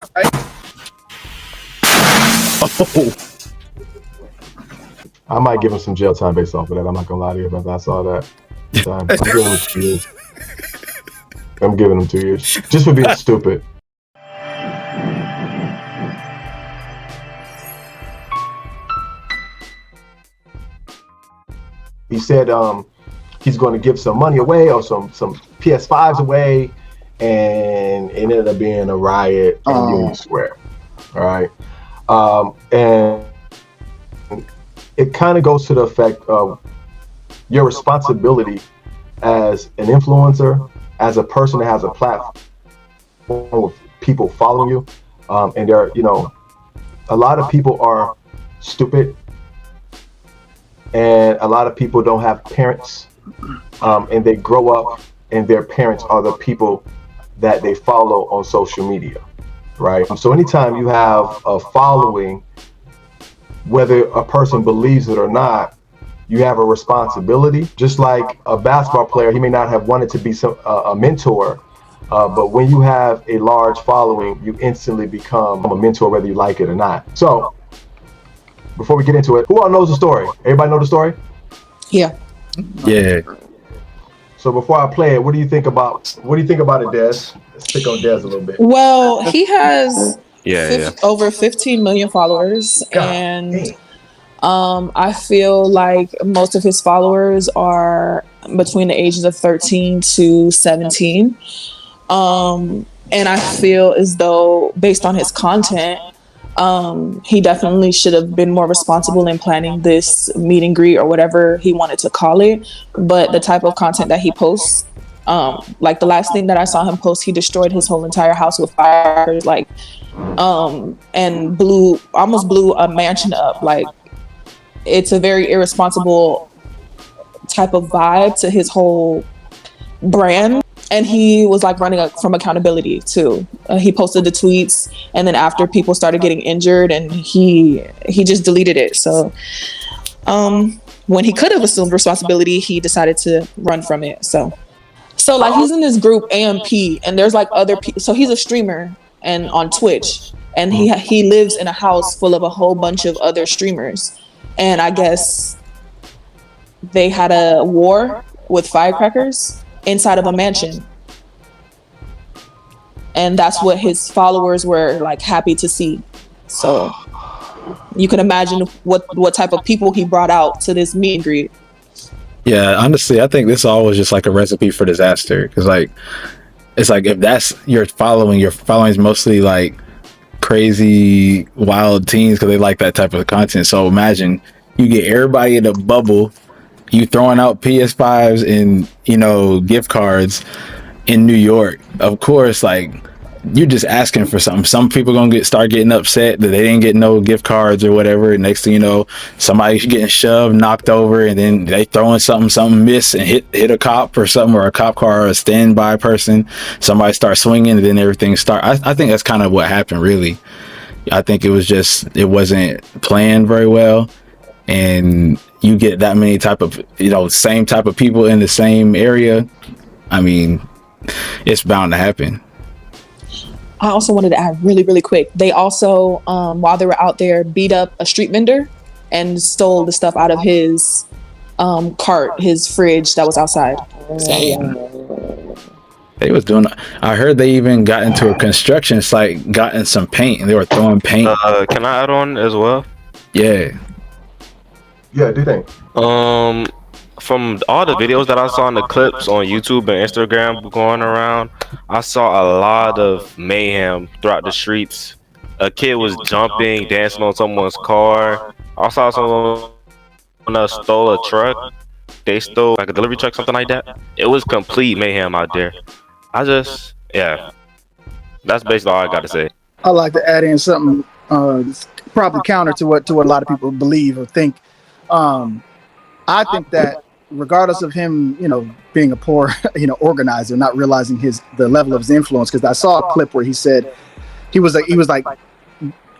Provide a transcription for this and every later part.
Oh, I might give him some jail time based off of that. I'm not gonna lie to you, but I saw that. I'm giving him 2 years. I'm giving him 2 years just for being stupid. He said he's going to give some money away or some PS5s away, and it ended up being a riot in Union Square. All right, and it kind of goes to the effect of your responsibility as an influencer, as a person that has a platform with people following you, and there, a lot of people are stupid, and a lot of people don't have parents, and they grow up, and their parents are the people that they follow on social media, right? So anytime you have a following, whether a person believes it or not, you have a responsibility. Just like a basketball player, he may not have wanted to be a mentor, but when you have a large following, you instantly become a mentor, whether you like it or not. So before we get into it, who all knows the story? Everybody know the story? Yeah. yeah. So before I play it, what do you think about it, Des? Let's pick on Des a little bit. Well, he has Yeah. over 15 million followers, God and damn. I feel like most of his followers are between the ages of 13 to 17. And I feel as though, based on his content, he definitely should have been more responsible in planning this meet and greet or whatever he wanted to call it. But the type of content that he posts, like the last thing that I saw him post, he destroyed his whole entire house with fireworks, and almost blew a mansion up. Like, it's a very irresponsible type of vibe to his whole brand. And he was like running from accountability too. He posted the tweets, and then after, people started getting injured, and he just deleted it. So when he could have assumed responsibility, he decided to run from it. So like, he's in this group AMP, and there's like other people. So he's a streamer and on Twitch, and he lives in a house full of a whole bunch of other streamers. And I guess they had a war with firecrackers inside of a mansion, and that's what his followers were like happy to see. So you can imagine what type of people he brought out to this meet and greet. Yeah, honestly, I think this all was just like a recipe for disaster. Because it's like, if that's your following is mostly like crazy wild teens because they like that type of content. So imagine you get everybody in a bubble, you throwing out PS5s and gift cards in New York. Of course, like, you're just asking for something. Some people gonna start getting upset that they didn't get no gift cards or whatever. Next thing you know, somebody's getting shoved, knocked over, and then they throwing something miss and hit a cop or something, or a cop car, or a standby person. Somebody starts swinging, and then everything start. I think that's kind of what happened, really. I think it wasn't planned very well, and you get that many same type of people in the same area. I mean, it's bound to happen. I also wanted to add really, really quick. They also, while they were out there, beat up a street vendor and stole the stuff out of his cart, his fridge that was outside. So, yeah. They was doing. I heard they even got into a construction site, got in some paint, and they were throwing paint. Can I add on as well? Yeah. Yeah, do you think? From all the videos that I saw in the clips on YouTube and Instagram going around, I saw a lot of mayhem throughout the streets. A kid was jumping, dancing on someone's car. I saw someone stole a truck. They stole like a delivery truck, something like that. It was complete mayhem out there. That's basically all I got to say. I like to add in something probably counter to what a lot of people believe or think. I think that regardless of him, being a poor, organizer, not realizing the level of his influence, because I saw a clip where he said he was like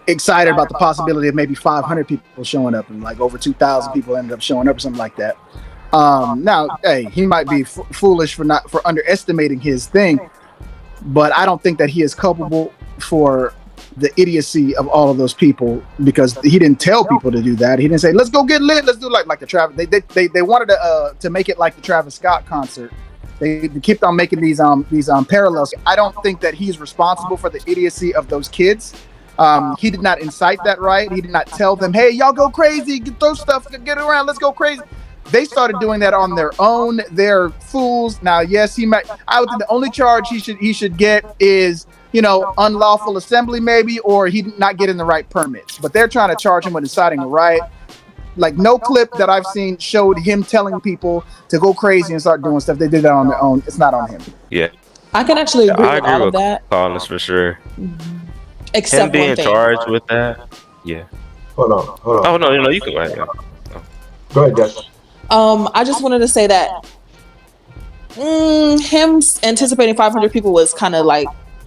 excited about the possibility of maybe 500 people showing up, and like over 2,000 people ended up showing up or something like that. Now, hey, he might be foolish for underestimating his thing, but I don't think that he is culpable for the idiocy of all of those people, because he didn't tell people to do that. He didn't say, let's go get lit. Let's do like the Travis. They wanted to make it like the Travis Scott concert. They kept on making these parallels. I don't think that he's responsible for the idiocy of those kids. He did not incite that riot. He did not tell them, hey, y'all go crazy, throw stuff, get around, let's go crazy. They started doing that on their own. They're fools. Now, yes, I would think the only charge he should get is, unlawful assembly maybe, or he not getting the right permits. But they're trying to charge him with inciting a riot. Like, no clip that I've seen showed him telling people to go crazy and start doing stuff. They did that on their own. It's not on him. Yeah. I can actually agree with all of that. Collins for sure. Except him being one thing. charged with that. Yeah. Hold on. Oh no, you can go ahead. Go ahead, Des. I just wanted to say that him anticipating 500 people was kind of like,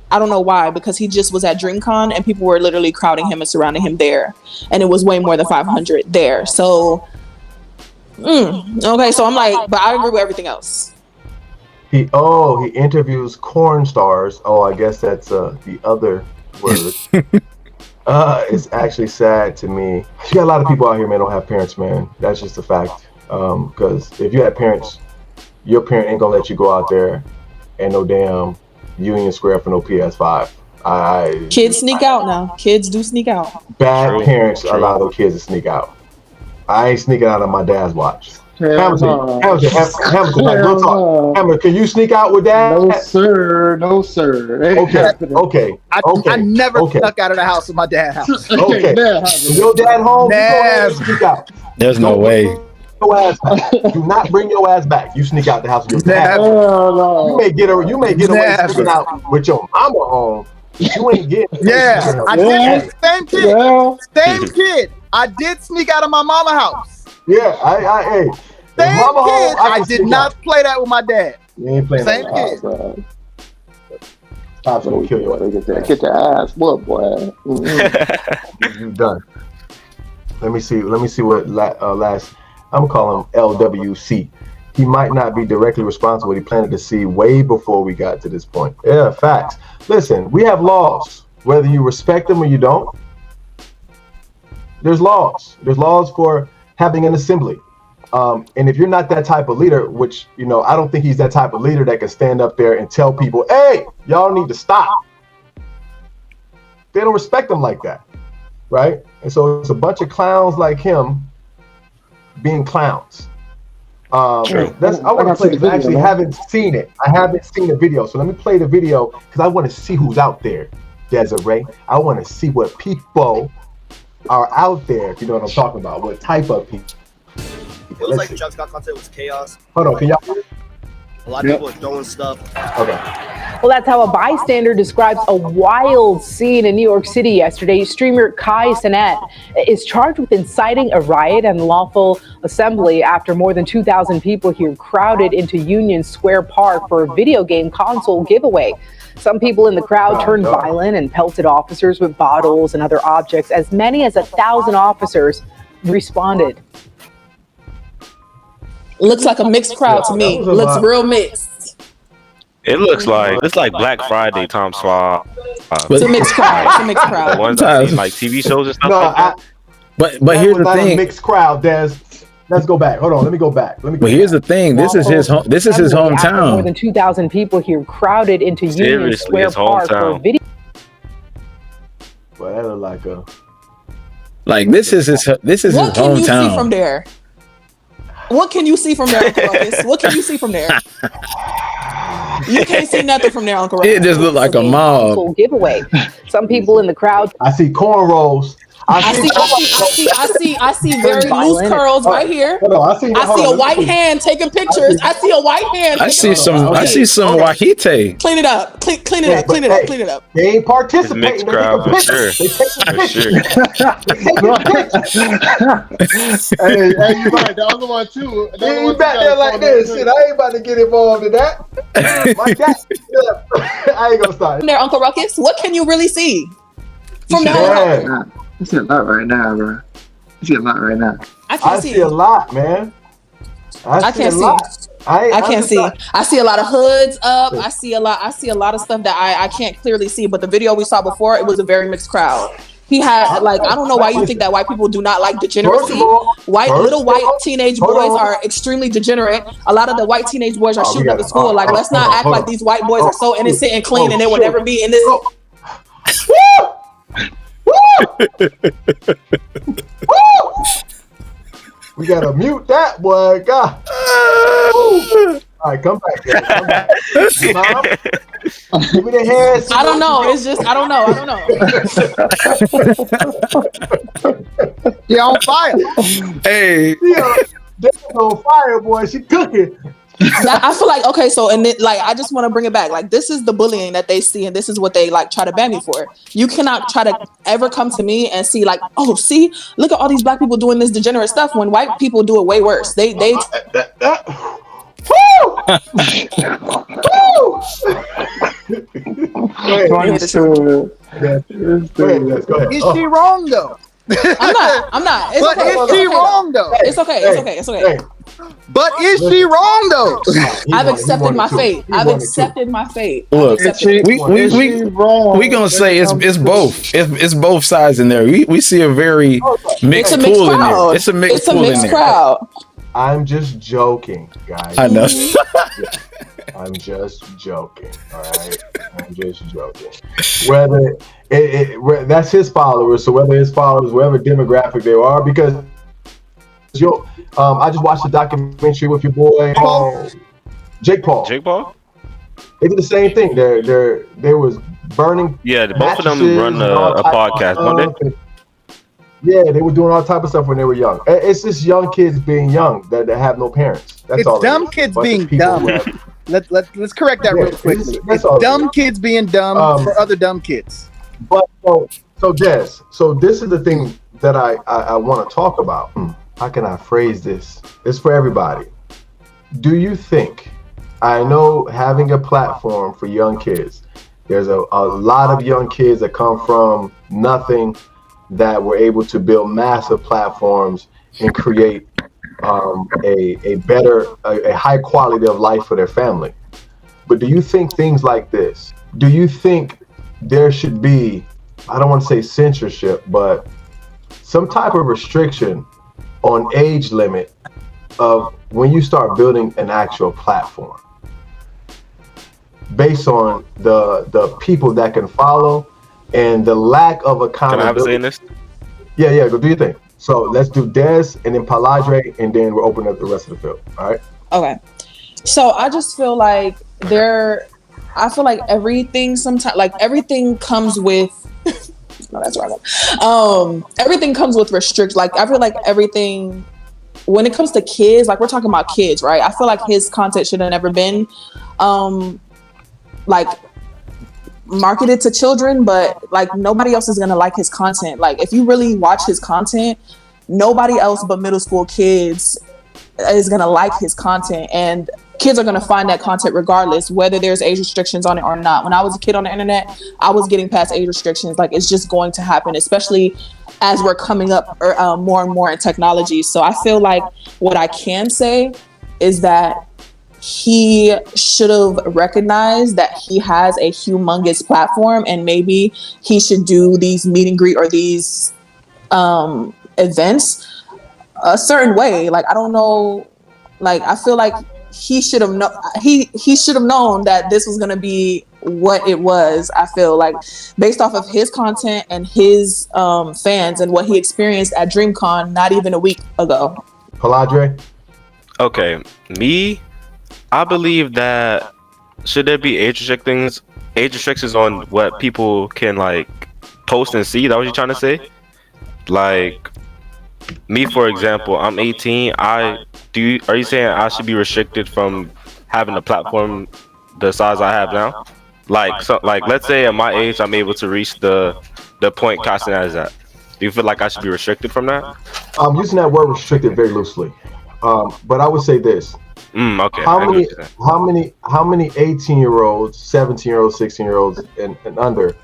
I don't know why, because he just was at DreamCon and people were literally crowding him and surrounding him there, and it was way more than 500 there. So, okay, so I'm like, but I agree with everything else. He interviews corn stars. Oh, I guess that's the other word. It's actually sad to me. You got a lot of people out here, man, don't have parents, man. That's just a fact. Because if you had parents, your parent ain't gonna let you go out there and no damn Union Square for no PS5. Kids sneak out now. Kids do sneak out. Bad parents allow their kids to sneak out. I ain't sneaking out on my dad's watch. Hamilton, like, real talk. Hamilton, can you sneak out with dad? No, sir. Okay. I never snuck out of the house with my dad's house. Okay. Your dad home? Sneak out. There's no way. Your ass back. Do not bring your ass back. You sneak out the house with your dad. You may get away sneaking out with your mama home. You ain't getting. Yeah, I did. Same kid. Same kid. I did sneak out of my mama house. Yeah, hey. Same kid. I did not play that with my dad. You ain't playing Same that. kid. Pops gonna kill you. Get your ass whooped, boy. You done. Let me see what last. I'm calling him LWC. He might not be directly responsible. He planted the seed way before we got to this point. Yeah, facts. Listen, we have laws, whether you respect them or you don't. There's laws. There's laws for having an assembly. And if you're not that type of leader, which, I don't think he's that type of leader that can stand up there and tell people, hey, y'all need to stop. They don't respect him like that, right? And so it's a bunch of clowns like him being clowns. I want to play it. I actually haven't seen it. I haven't seen the video. So let me play the video because I want to see who's out there, Desiree. I want to see what people are out there, if you know what I'm talking about. What type of people. It was like the Travis Scott concert was chaos. Hold on, can y'all? A lot of people are throwing stuff. Okay. Well, that's how a bystander describes a wild scene in New York City yesterday. Streamer Kai Cenat is charged with inciting a riot and lawful assembly after more than 2,000 people here crowded into Union Square Park for a video game console giveaway. Some people in the crowd turned violent and pelted officers with bottles and other objects. As many as 1,000 officers responded. Looks like a mixed crowd to me. Looks real mixed. It looks like Black Friday, Tom Swab. It's a mixed crowd. The ones I see like TV shows and stuff like that. But here's the thing. A mixed crowd, Des. Let's go back. Hold on. Let me go back. But here's the thing. This is his hometown. More than 2,000 people here crowded into Union Square Park for a video. Well, that look like a. Like this is his hometown. What can you see from there? What can you see from there, Uncle Ruckus? What can you see from there? You can't see nothing from there, Uncle Ruckus. It just looked like a mob. Giveaway. Some people in the crowd. I see cornrows. I see very loose curls right here. I see a white hand taking pictures. I see a white hand. I see some wahite. Clean it up. Clean it up. They ain't participating. Mixed crowd for sure. Hey, you right. The other one too. They ain't back there like this. Shit, I ain't about to get involved in that. My cat. I ain't gonna start. There, Uncle Ruckus. What can you really see from there? I see a lot right now, bro. I see a lot right now. I see a lot, man. I can't see. I can't see. I see a lot of hoods up. I see a lot of stuff that I can't clearly see. But the video we saw before, it was a very mixed crowd. He had like, I don't know why you think that white people do not like degeneracy. Little white teenage boys are extremely degenerate. A lot of the white teenage boys are shooting up the school. Like, let's not act like these white boys are so innocent and clean and they will never be in this. We gotta mute that boy, God. All right, come back, guys. Come back. Mom, give me the hands. I don't know. It's just I don't know. You're on fire. Hey, They're on fire, boy. She cooking. I feel like, okay, so, and then, like, I just want to bring it back. Like, this is the bullying that they see, and this is what they like try to ban me for. You cannot try to ever come to me and see like, oh, see, look at all these black people doing this degenerate stuff when white people do it way worse. They Woo! Go ahead. Is she wrong though? I'm not. It's But okay. is she wrong though? It's okay. But is she wrong though? I've accepted my fate. My fate. look, Is she wrong? we gonna say it's both. It's both sides in there. We see a very mixed pool in there. It's a mixed pool in there. crowd. I'm just joking, guys. I know. I'm just joking. All right, I'm just joking. Whether that's his followers, so whether his followers, whatever demographic they are, because I just watched a documentary with your boy Jake Paul. They did the same thing. There was burning. Yeah, both of them run a podcast, don't they? Yeah, they were doing all type of stuff when they were young. It's just young kids being young that have no parents. That's It's all. dumb kids being dumb. Let's correct that real quickly. It's dumb kids being dumb for other dumb kids. But so Des, so this is the thing that I want to talk about. How can I phrase this? It's for everybody. Do you think, I know having a platform for young kids, there's a lot of young kids that come from nothing that were able to build massive platforms and create a better, a high quality of life for their family. But do you think things like this, do you think there should be, I don't want to say censorship, but some type of restriction on age limit of when you start building an actual platform based on the people that can follow and the lack of accountability? Can I have a say in this? Yeah, go do your thing. So let's do Des and then Paladre, and then we'll open up the rest of the field. All right. Okay. So I just feel like everything sometimes, like everything comes with no, that's right. Everything comes with restrict. Like I feel like everything when it comes to kids, like we're talking about kids, right? I feel like his content should have never been like marketed to children, but like nobody else is gonna like his content. Like if you really watch his content, nobody else but middle school kids is gonna like his content, and kids are gonna find that content regardless whether there's age restrictions on it or not. When I was a kid on the internet, I was getting past age restrictions. Like it's just going to happen, especially as we're coming up more and more in technology. So I feel like what I can say is that he should have recognized that he has a humongous platform, and maybe he should do these meet and greet or these events a certain way. Like I don't know, like I feel like he should have he should have known that this was going to be what it was. I feel like based off of his content and his fans and what he experienced at DreamCon not even a week ago. Paladre? Okay, I believe that should there be age restrictions on what people can like post and see? That what you're trying to say? Like me, for example, I'm 18. Are you saying I should be restricted from having a platform the size I have now? Like let's say at my age I'm able to reach the point Kai Cenat is at. Do you feel like I should be restricted from that? I'm using that word restricted very loosely. But I would say this. Okay. How many 18-year-olds, 17-year-olds, 16-year-olds and under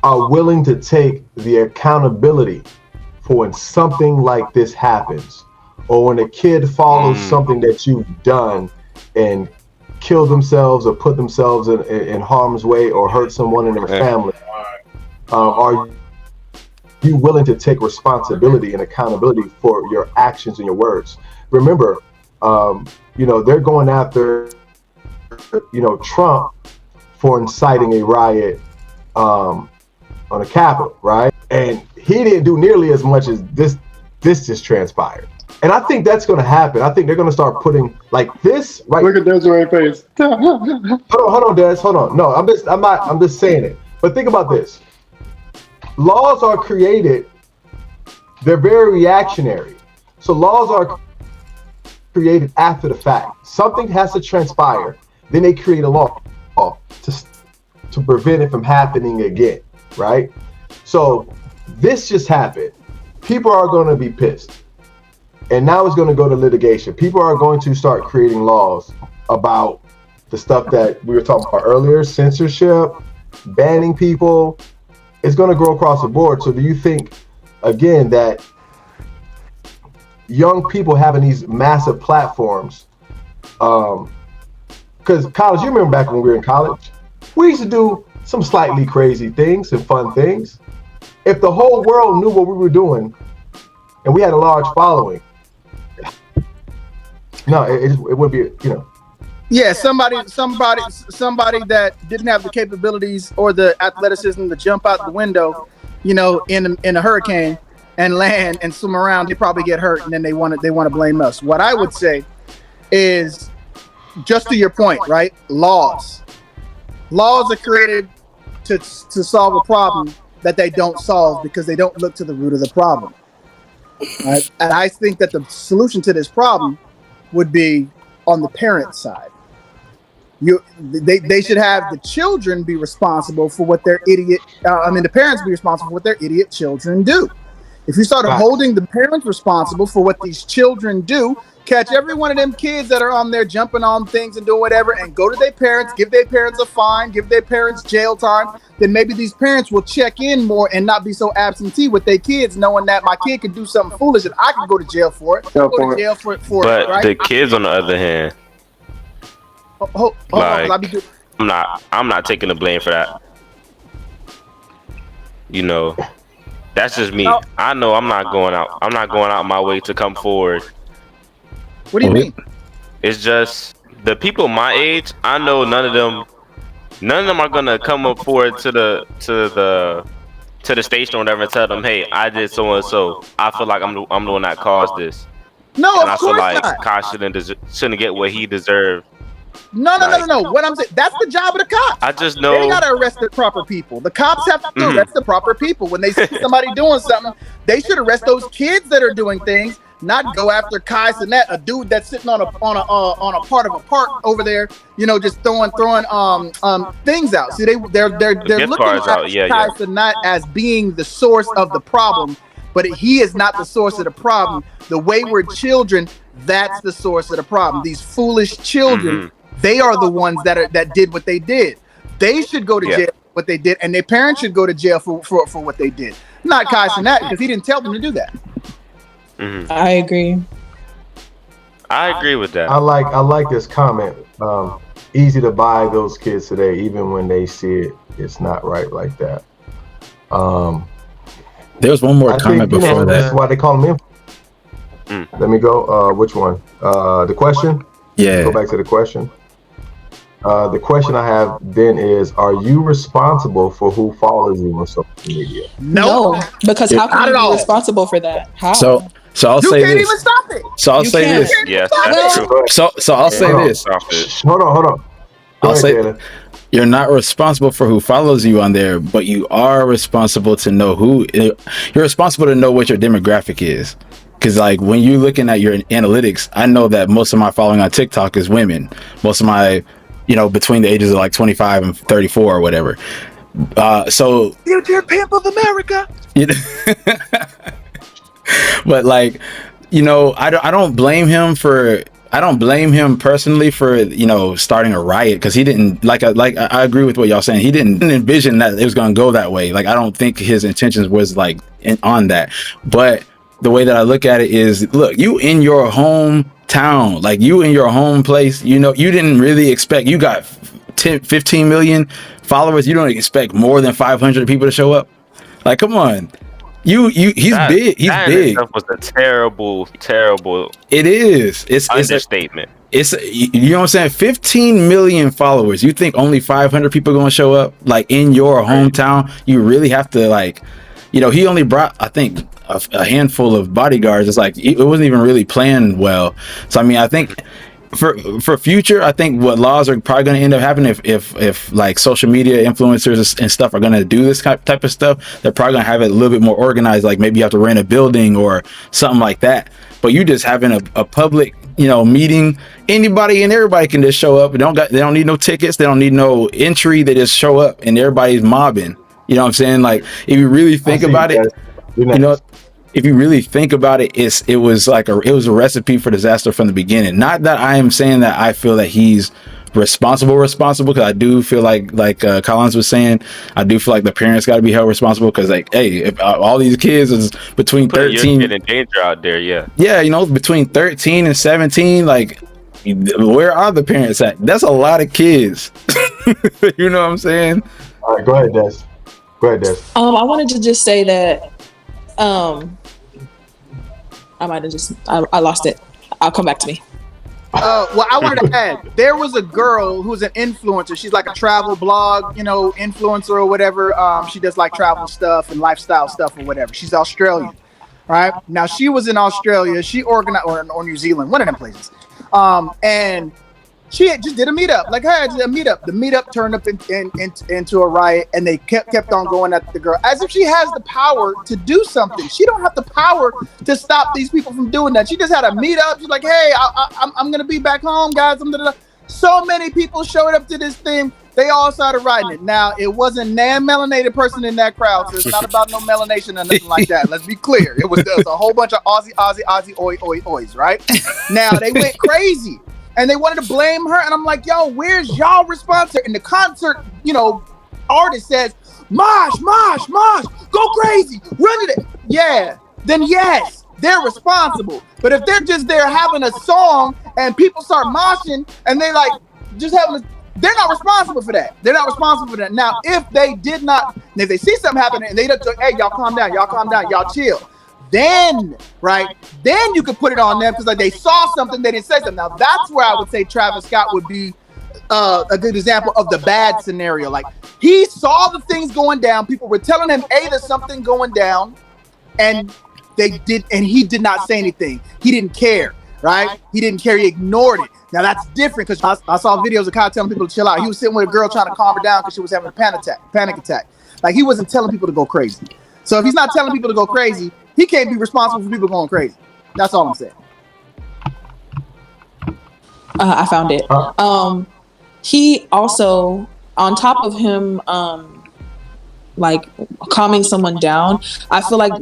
are willing to take the accountability for when something like this happens or when a kid follows something that you've done and kill themselves or put themselves in harm's way or hurt someone in their family, are you willing to take responsibility and accountability for your actions and your words? Remember, they're going after, Trump for inciting a riot on the Capitol, right? And he didn't do nearly as much as this just transpired. And I think that's going to happen. I think they're going to start putting like this. Right? Look at Desiree face. Hold on, Des. Hold on. No, I'm just saying it. But think about this. Laws are created. They're very reactionary. So laws are created after the fact. Something has to transpire. Then they create a law to prevent it from happening again, right? So this just happened. People are going to be pissed. And now it's going to go to litigation. People are going to start creating laws about the stuff that we were talking about earlier, censorship, banning people. It's going to grow across the board. So do you think, again, that young people having these massive platforms, because college, you remember back when we were in college, we used to do some slightly crazy things and fun things. If the whole world knew what we were doing and we had a large following, no, it would be, Yeah, somebody that didn't have the capabilities or the athleticism to jump out the window, in a hurricane and land and swim around, they probably get hurt, and then they want to blame us. What I would say is, just to your point, right? Laws are created to solve a problem that they don't solve because they don't look to the root of the problem. Right? And I think that the solution to this problem would be on the parent side. They should have the children be responsible for what their the parents be responsible for what their idiot children do. If you started holding the parents responsible for what these children do, catch every one of them kids that are on there jumping on things and doing whatever, and go to their parents, give their parents a fine, give their parents jail time, then maybe these parents will check in more and not be so absentee with their kids, knowing that my kid could do something foolish and I can go to jail for it. But the kids, on the other hand, I'm not taking the blame for that. That's just me. No. I know I'm not going out my way to come forward. What do you mean? It's just the people my age. I know none of them are gonna come up forward to the station or whatever and tell them, "Hey, I did so and so. I feel like I'm the one that caused this." No, and of course I feel like not. Kai shouldn't get what he deserved. No. What I'm saying, that's the job of the cops. I just know they gotta arrest the proper people. The cops have to arrest the proper people. When they see somebody doing something, they should arrest those kids that are doing things, not go after Kai Cenat, a dude that's sitting on a part of a park over there, just throwing things out. See, they're looking at Kai Cenat as being the source of the problem, but he is not the source of the problem. The wayward children, that's the source of the problem. These foolish children, they are the ones that did what they did. They should go to jail for what they did, and their parents should go to jail for what they did. Not Kai Cenat, because he didn't tell them to do that. I agree with that. I like this comment. Easy to buy those kids today, even when they see it's not right like that. There was one more comment before that. That's why they call them in. Let me go. Which one? The question? Yeah. Go back to the question. The question I have then is, are you responsible for who follows you on social media? No, because how can you be responsible for that? How? So I'll say this. You can't even stop it. So I'll say this. Yes, that's true. So I'll say this. Hold on. I'll say you're not responsible for who follows you on there, but you are responsible to know you're responsible to know what your demographic is. Because like when you're looking at your analytics, I know that most of my following on TikTok is women. Most of my, between the ages of like 25 and 34 or whatever. So future pimp of America. But like, I don't blame him personally for starting a riot, because he didn't I agree with what y'all saying. He didn't envision that it was going to go that way. Like I don't think his intentions was on that. But the way that I look at it is, look, you in your hometown, like you in your home place, you know, you didn't really expect, you got 10, 15 million followers. You don't expect more than 500 people to show up. Like, come on. He's big. He's that big. That was a terrible. It is. It's understatement. It's you know what I'm saying? 15 million followers. You think only 500 people are going to show up? Like in your hometown, you really have to like, you know, he only brought, I think, a handful of bodyguards. It's like it wasn't even really planned well. So I mean, I think for future, I think what laws are probably going to end up happening if like social media influencers and stuff are going to do this type of stuff, they're probably going to have it a little bit more organized. Like maybe you have to rent a building or something like that. But you just having a public, you know, meeting, anybody and everybody can just show up. They don't need no tickets. They don't need no entry. They just show up and everybody's mobbing. You know what I'm saying? Like if you really think about it, you know, if you really think about it, it was a recipe for disaster from the beginning. Not that I am saying that I feel that he's responsible, because I do feel like Collins was saying, I do feel like the parents got to be held responsible, because like, hey, if all these kids is between 13 in danger out there, yeah, you know, between 13 and 17, like where are the parents at? That's a lot of kids. You know what I'm saying? All right, go ahead, Des. I wanted to just say that I might have just I lost it. I'll come back to me. Well, I wanted to add, there was a girl who's an influencer. She's like a travel blog, you know, influencer or whatever. She does like travel stuff and lifestyle stuff or whatever. She's Australian, right? Now she was in Australia. She organized, or New Zealand, one of them places. And she just did a meetup. Like, hey, did a meetup. The meetup turned up into a riot, and they kept on going at the girl as if she has the power to do something. She don't have the power to stop these people from doing that. She just had a meetup. She's like, hey, I'm gonna be back home, guys. So many people showed up to this thing. They all started riding it. Now, it wasn't nan melanated person in that crowd, so it's not about no melanation or nothing like that. Let's be clear. It was a whole bunch of Aussie, oys, right? Now, they went crazy. And they wanted to blame her, and I'm like, yo, where's y'all response? And the concert, you know, artist says, mosh, go crazy, run it. Yeah, then yes, they're responsible. But if they're just there having a song and people start moshing and they like just having they're not responsible for that. Now, if they see something happening and they just say, hey, y'all calm down, y'all chill. Then you could put it on them because like they saw something, they didn't say something. Now that's where I would say Travis Scott would be a good example of the bad scenario. Like he saw the things going down, people were telling him, hey, there's something going down, and he did not say anything. He didn't care, right? He didn't care, he ignored it. Now that's different because I saw videos of Kai telling people to chill out. He was sitting with a girl trying to calm her down because she was having a panic attack. Like he wasn't telling people to go crazy. So if he's not telling people to go crazy, he can't be responsible for people going crazy. That's all I'm saying. I found it. He also, on top of him, like calming someone down, I feel like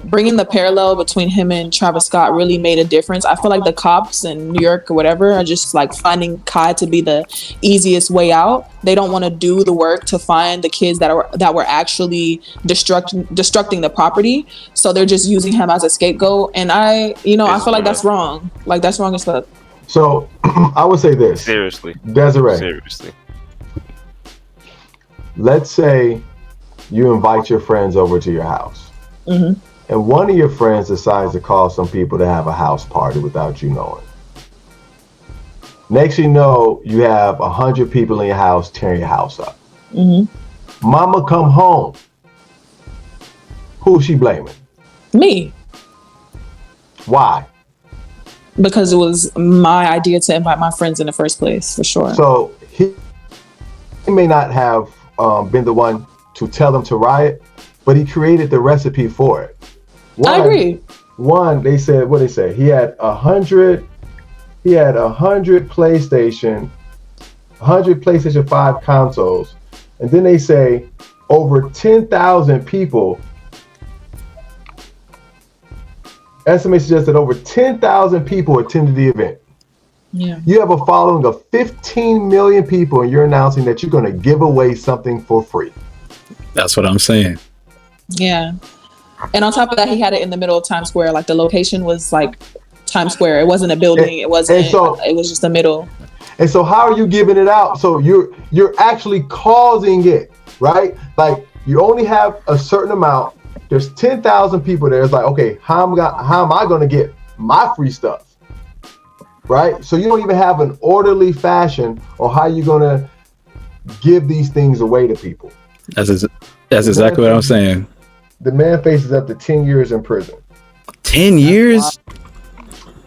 bringing the parallel between him and Travis Scott really made a difference. I feel like the cops in New York or whatever are just like finding Kai to be the easiest way out. They don't want to do the work to find the kids that were actually destructing the property. So they're just using him as a scapegoat. And I feel like that's wrong. Like that's wrong as fuck. So I would say this. Seriously. Desiree. Seriously. Let's say you invite your friends over to your house, and one of your friends decides to call some people to have a house party without you knowing. Next you know, you have 100 people in your house tearing your house up. Mama come home. Who's she blaming? Me. Why? Because it was my idea to invite my friends in the first place, for sure. So he may not have been the one to tell them to riot, but he created the recipe for it. I agree. They said he had 100 PlayStation 5 consoles, and then they say over 10,000 people. Estimates suggest that over 10,000 people attended the event. Yeah. You have a following of 15 million people, and you're announcing that you're going to give away something for free. That's what I'm saying. Yeah. And on top of that, he had it in the middle of Times Square. Like the location was like Times Square. It wasn't a building. It wasn't. It was just the middle. And so, how are you giving it out? So you're actually causing it, right? Like you only have a certain amount. There's 10,000 people there. It's like, okay, how am I going to get my free stuff, right? So you don't even have an orderly fashion on how you're going to give these things away to people. That's exactly what I'm saying. The man faces up to 10 years in prison. 10 years?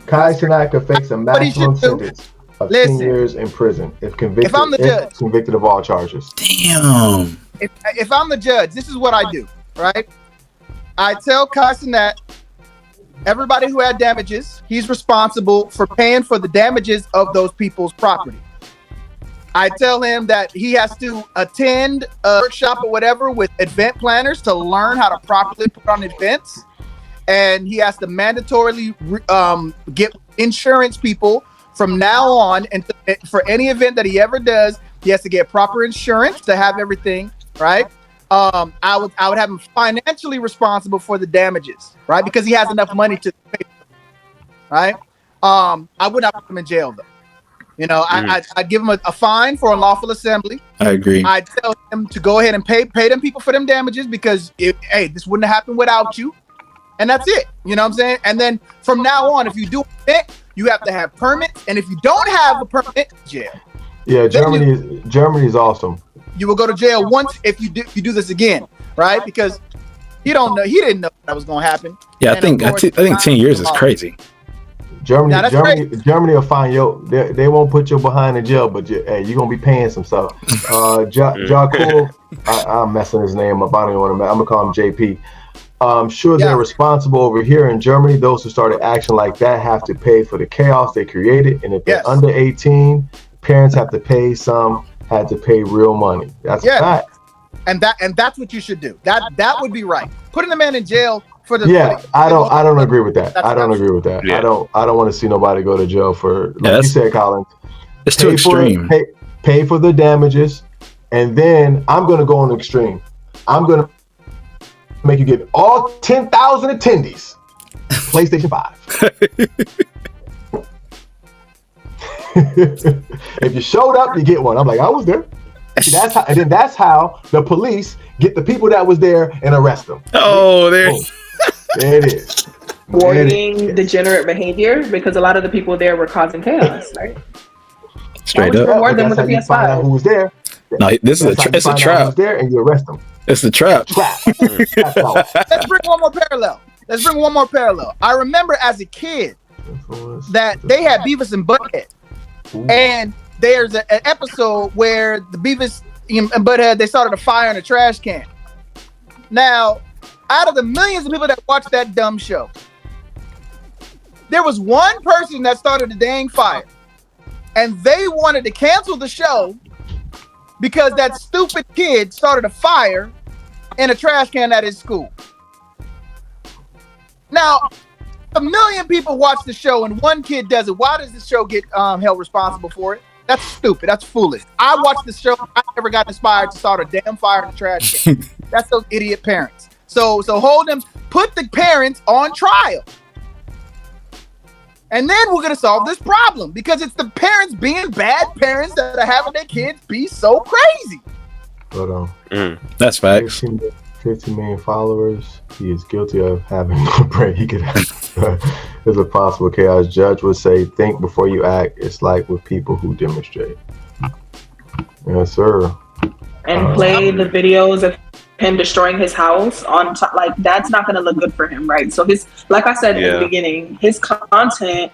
Kai Cenat could face a maximum sentence of 10 years in prison if convicted. If I'm the judge, convicted of all charges. Damn. If I'm the judge, this is what I do, right? I tell Kai Cenat, everybody who had damages, he's responsible for paying for the damages of those people's property. I tell him that he has to attend a workshop or whatever with event planners to learn how to properly put on events. And he has to mandatorily get insurance people from now on. And for any event that he ever does, he has to get proper insurance to have everything, right? I would have him financially responsible for the damages, right? Because he has enough money to pay, right? I would not put him in jail though. You know, I'd give him a fine for unlawful assembly. I agree. I'd tell him to go ahead and pay them people for them damages because this wouldn't have happened without you. And that's it. You know what I'm saying? And then from now on, if you do it, you have to have permits. And if you don't have a permit, jail. Yeah, Germany is awesome. You will go to jail once if you do this again, right? Because he didn't know that was going to happen. Yeah, I think 10 years is crazy. Germany will find you. They won't put you behind in jail, but you're gonna be paying some stuff. Cool, I'm messing his name up. I don't even want to. I'm gonna call him JP. I'm sure they're responsible over here in Germany. Those who started action like that have to pay for the chaos they created, and if they're under 18, parents have to pay had to pay real money. That's a fact. And that's what you should do. That would be right. Putting the man in jail. I don't agree with that. I don't agree with that. Yeah. I don't want to see nobody go to jail for, like you said, Colin. It's too extreme. Pay for the damages, and then I'm going to go on the extreme. I'm going to make you get all 10,000 attendees PlayStation 5. If you showed up, you get one. I'm like, I was there. See, that's how the police get the people that was there and arrest them. Oh, there. Boom. There it is. Thwarting degenerate behavior because a lot of the people there were causing chaos, right? Straight up. Reward them with a PS5. Find out who was there. No, this is it's a trap. Who's there and you arrest them. It's a trap. Let's bring one more parallel. I remember as a kid that they had Beavis and Butthead, and there's an episode where the Beavis and Butthead, they started a fire in a trash can. Now, out of the millions of people that watched that dumb show, there was one person that started the dang fire, and they wanted to cancel the show because that stupid kid started a fire in a trash can at his school. Now, 1 million people watch the show and one kid does it. Why does the show get held responsible for it? That's stupid. That's foolish. I watched the show. I never got inspired to start a damn fire in the trash can. That's those idiot parents. So hold them. Put the parents on trial. And then we're going to solve this problem because it's the parents being bad parents that are having their kids be so crazy. But that's facts. 15 million followers. He is guilty of having no brain. He could have there's a possible chaos. Judge would say, think before you act. It's like with people who demonstrate. Yes, sir. And play the videos of him destroying his house on top, like that's not going to look good for him, right? So like I said in the beginning, his content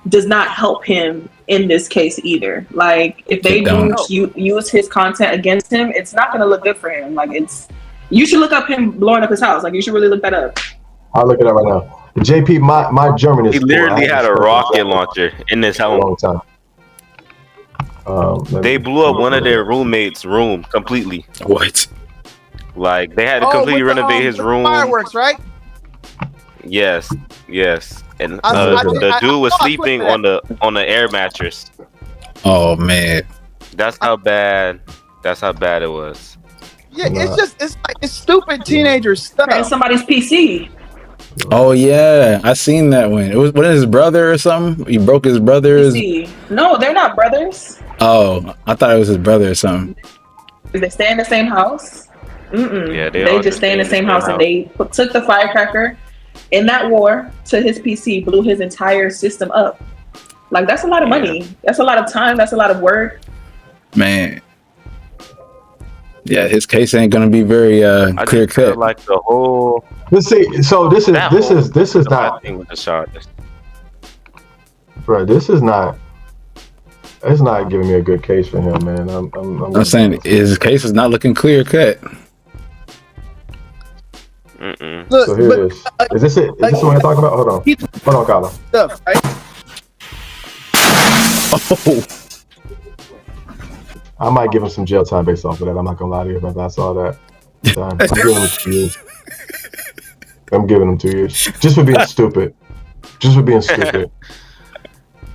does not help him in this case either. Like if they use his content against him, it's not going to look good for him. Like you should look up him blowing up his house. Like you should really look that up. I'll look it up right now. JP, my German is. He literally had a rocket launcher in his helmet. A long time. They blew up one of their roommates' room completely. What? Like they had to completely renovate his room. Fireworks, right? Yes. And the dude was sleeping on the air mattress. Oh man. That's how bad it was. Yeah, it's stupid teenager stuff. And somebody's PC. Oh yeah, I seen that one. It was his brother or something. He broke his brother's. PC. No, they're not brothers. Oh, I thought it was his brother or something. They stay in the same house. Yeah, they just stay in the same house, and they took the firecracker in that war to his PC, blew his entire system up. Like, that's a lot of money. That's a lot of time. That's a lot of work. Man. Yeah, his case ain't gonna be very clear cut. Like the whole. Let's see. So this is not. Bro, this is not. It's not giving me a good case for him, man. I'm saying his case is not looking clear cut. Look, so here it is. Is this it? Is this what I'm talking about? Hold on, Kyla. Stuff, right? Oh. I might give him some jail time based off of that. I'm not gonna lie to you, but I saw that. I'm giving him 2 years. I'm giving him 2 years just for being stupid. Just for being stupid.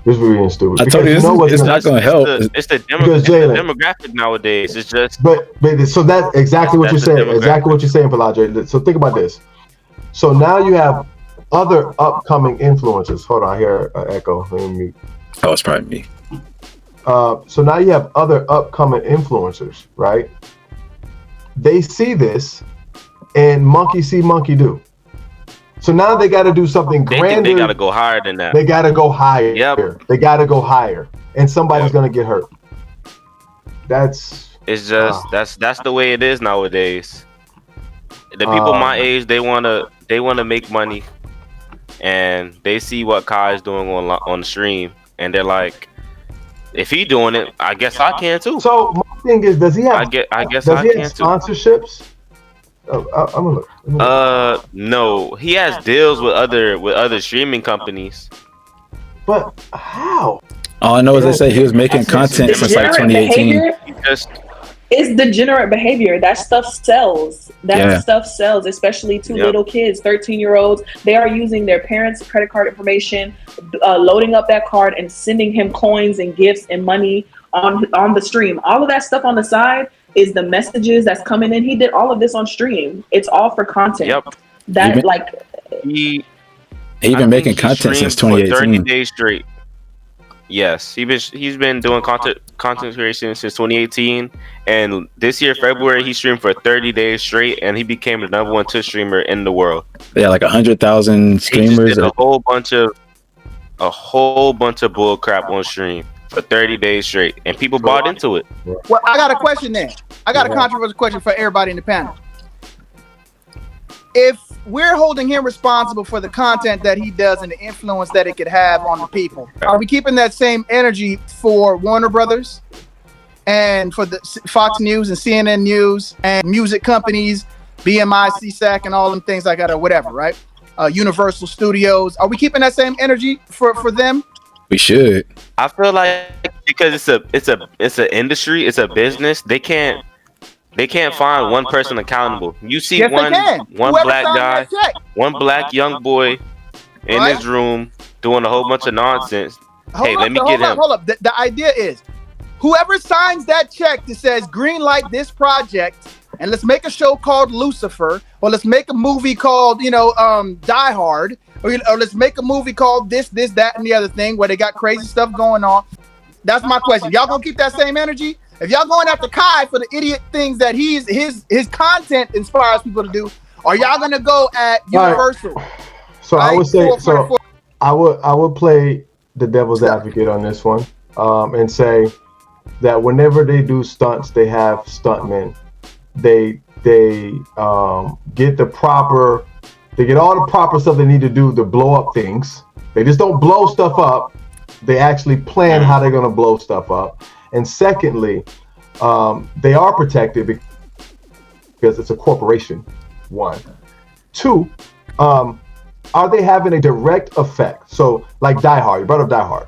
Just for being stupid. I told you, it's not going to help. It's the demographic nowadays. It's just. But so that's exactly what you're saying. Exactly what you're saying, Pelagie. So think about this. So now you have other upcoming influencers. Hold on, I hear an echo. Let me mute. Oh, it's probably me. So now you have other upcoming influencers, right? They see this, and monkey see, monkey do. So now they got to do something grander. They got to go higher than that. They got to go higher. Yep. They got to go higher, and somebody's gonna get hurt. It's just that's the way it is nowadays. The people my age, they wanna make money, and they see what Kai is doing on the stream, and they're like, if he doing it, I guess I can too. So my thing is, does he have? I guess I can too. Sponsorships? Oh, I'm gonna look. No, he has deals with other streaming companies. But how? All I know is they say he was making content since like 2018. It's degenerate behavior. That stuff sells. Stuff sells, especially to little kids, 13-year-olds. They are using their parents' credit card information, loading up that card and sending him coins and gifts and money on the stream. All of that stuff on the side is the messages that's coming in. He did all of this on stream. It's all for content. Yep. He been making content since 2018. 30 days straight. Yes, he's been doing content creation since 2018, and this year February he streamed for 30 days straight, and he became the #1 Twitch streamer in the world. Yeah, like 100,000 streamers. He just did a whole bunch of bull crap on stream for 30 days straight, and people bought into it. Well, I got a question then. I got a controversial question for everybody in the panel. If we're holding him responsible for the content that he does and the influence that it could have on the people, are we keeping that same energy for Warner Brothers and for the Fox News and CNN News and music companies, BMI, CSAC, and all them things like that, or whatever, right? Universal Studios. Are we keeping that same energy for them? We should. I feel like because it's an industry, it's a business. They can't find one person accountable. You see one black guy, one black young boy in his room doing a whole bunch of nonsense. Let me get him. Hold up. The idea is whoever signs that check that says green light this project and let's make a show called Lucifer, or let's make a movie called, Die Hard, or let's make a movie called this, that, and the other thing where they got crazy stuff going on. That's my question. Y'all gonna keep that same energy? If y'all going after Kai for the idiot things that his content inspires people to do, are y'all gonna go at Universal? Right. So I would say, I would play the devil's advocate on this one, and say that whenever they do stunts, they have stuntmen. They get all the proper stuff they need to do to blow up things. They just don't blow stuff up. They actually plan how they're gonna blow stuff up. And secondly, they are protected because it's a corporation. 1, 2, are they having a direct effect? So, like Die Hard, you brought up Die Hard.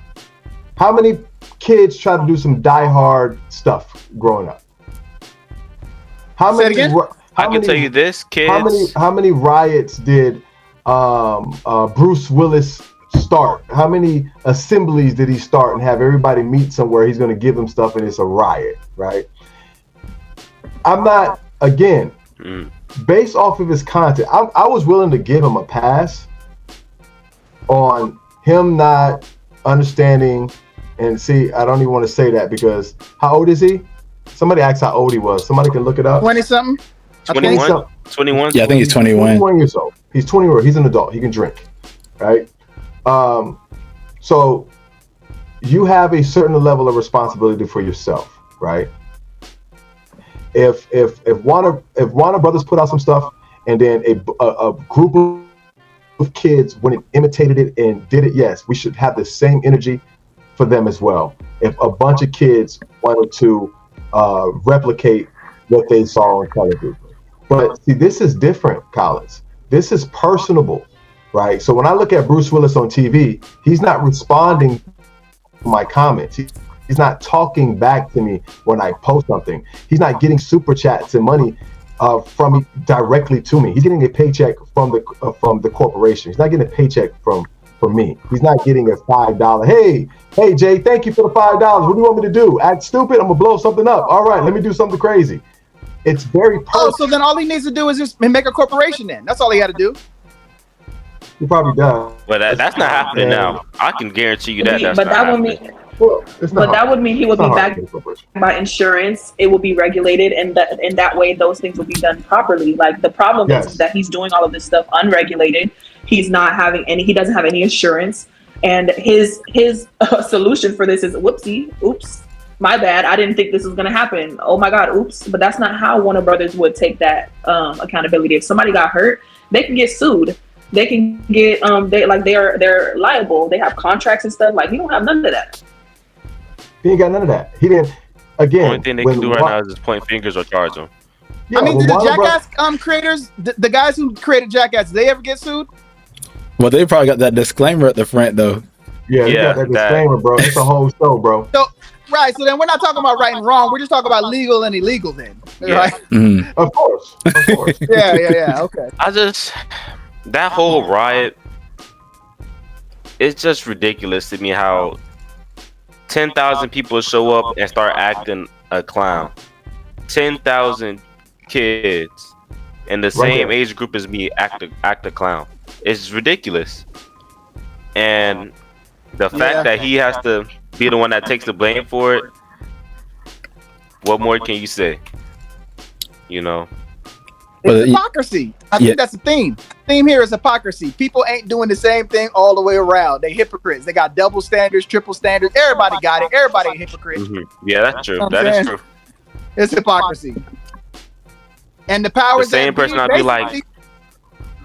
How many kids try to do some Die Hard stuff growing up? How many? I can tell you this, kids. How many riots did Bruce Willis start? How many assemblies did he start and have everybody meet somewhere? He's going to give them stuff and it's a riot, right? I'm not again, based off of his content, I was willing to give him a pass on him not understanding. And see, I don't even want to say that because how old is he? Somebody asked how old he was. Somebody can look it up. 20-something? 21? 21? Yeah, I think he's 21. 21 years old. He's 21. He's an adult. He can drink, right? So you have a certain level of responsibility for yourself, right? If Warner Brothers put out some stuff and then a group of kids when it imitated it and did it, yes, we should have the same energy for them as well. If a bunch of kids wanted to replicate what they saw on television. But see, this is different, Collins. This is personable, right? So when I look at Bruce Willis on TV, he's not responding to my comments. He's not talking back to me when I post something. He's not getting super chats and money from me directly to me. He's getting a paycheck from the corporation. He's not getting a paycheck from me. He's not getting a $5. Hey Jay, thank you for the $5. What do you want me to do? Act stupid? I'm gonna blow something up. All right, let me do something crazy. It's very personal. Oh, so then all he needs to do is just make a corporation then. That's all he had to do. He probably does. But that's not happening now. I can guarantee you that. That's but not that would happening. mean. Well, But that would mean he would be backed by insurance. It will be regulated, and that way those things will be done properly. Like the problem is that he's doing all of this stuff unregulated. He's not having any. He doesn't have any assurance, and his solution for this is oops, my bad. I didn't think this was gonna happen. Oh my God, oops. But that's not how Warner Brothers would take that accountability. If somebody got hurt, they can get sued. They can get they're liable. They have contracts and stuff. Like he don't have none of that. He ain't got none of that. He didn't. Again, the only thing they can do right now is just point fingers or charge them. Yeah, I mean, did the Jackass creators, the guys who created Jackass, did they ever get sued? Well, they probably got that disclaimer at the front though. Yeah, you got that disclaimer, bro. It's a whole show, bro. So right, so then we're not talking about right and wrong. We're just talking about legal and illegal then, right? Mm-hmm. Of course. Yeah. Okay. That whole riot, it's just ridiculous to me how 10,000 people show up and start acting a clown. 10,000 kids in the same age group as me act a clown. It's ridiculous. And the fact that he has to be the one that takes the blame for it, what more can you say? You know? It's hypocrisy. I think that's the theme. The theme here is hypocrisy. People ain't doing the same thing all the way around. They hypocrites. They got double standards, triple standards. Everybody got it. Everybody a hypocrite. Mm-hmm. Yeah, that's true. That is true. It's hypocrisy. And the powers the same person I'd be like,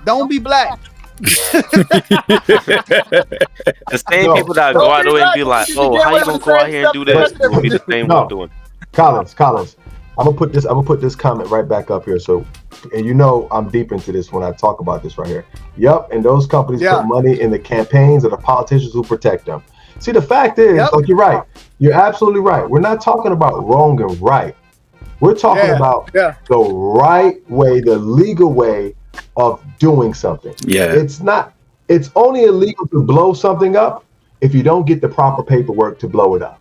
don't be black. The same people that go out there and be like, oh, how you gonna go out here and do this? Will be the same one doing. Collins, I'm gonna put this comment right back up here. So, and you know I'm deep into this when I talk about this right here. Yep, and those companies put money in the campaigns of the politicians who protect them. See, the fact is, like you're right. You're absolutely right. We're not talking about wrong and right. We're talking about the right way, the legal way of doing something. Yeah. It's only illegal to blow something up if you don't get the proper paperwork to blow it up.